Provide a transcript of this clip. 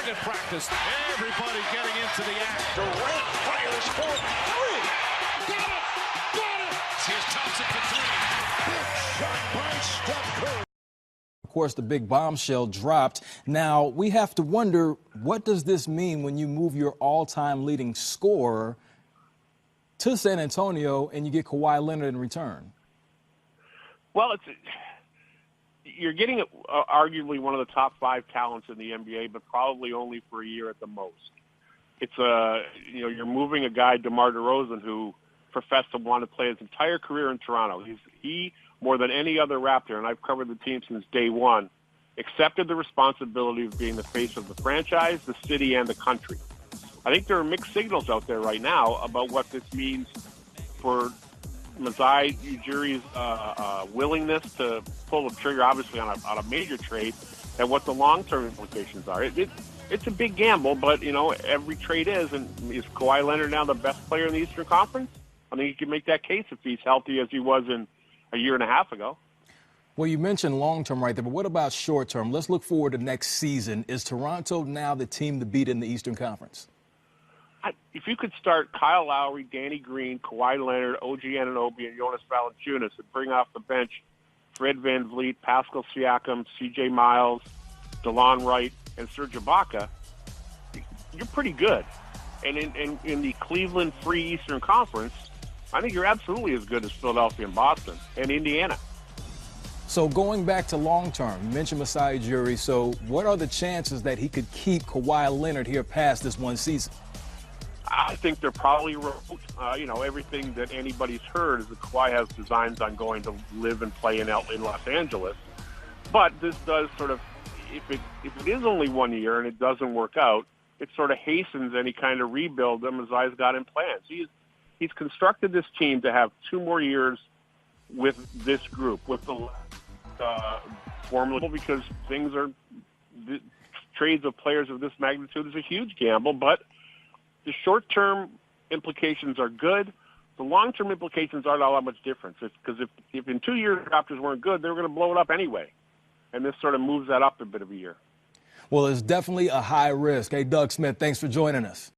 at practice. Everybody getting into the act. Durant fires for three. Got it! Got it! Here's Thompson for three. Big shot by Steph Curry. Of course, the big bombshell dropped. Now, we have to wonder, what does this mean when you move your all-time leading scorer to San Antonio and you get Kawhi Leonard in return? Well, you're getting arguably one of the top 5 talents in the NBA, but probably only for a year at the most. It's you're moving a guy, DeMar DeRozan, who professed to want to play his entire career in Toronto. He more than any other Raptor, and I've covered the team since day one, accepted the responsibility of being the face of the franchise, the city, and the country. I think there are mixed signals out there right now about what this means for Masai Ujiri's willingness to pull the trigger, obviously, on a major trade, and what the long-term implications are. It's a big gamble, but, every trade is. And is Kawhi Leonard now the best player in the Eastern Conference? I think you can make that case if he's healthy as he was in a year and a half ago. Well, you mentioned long-term right there, but what about short-term? Let's look forward to next season. Is Toronto now the team to beat in the Eastern Conference? If you could start Kyle Lowry, Danny Green, Kawhi Leonard, OG Anunoby, and Jonas Valanciunas and bring off the bench Fred VanVleet, Pascal Siakam, CJ Miles, DeLon Wright, and Serge Ibaka, you're pretty good. And in the Cleveland Free Eastern Conference, I think you're absolutely as good as Philadelphia and Boston and Indiana. So going back to long-term, you mentioned Masai Ujiri. So what are the chances that he could keep Kawhi Leonard here past this one season? I think they're probably remote. Everything that anybody's heard is that Kawhi has designs on going to live and play in Los Angeles. But this does sort of, if it is only 1 year and it doesn't work out, it sort of hastens any kind of rebuild that Masai's got in plans. He's constructed this team to have 2 more years with this group, with the formula, because the trades of players of this magnitude is a huge gamble, but the short-term implications are good. The long-term implications aren't all that much different, because if in 2 years the Raptors weren't good, they were going to blow it up anyway, and this sort of moves that up a bit of a year. Well, it's definitely a high risk. Hey, Doug Smith, thanks for joining us.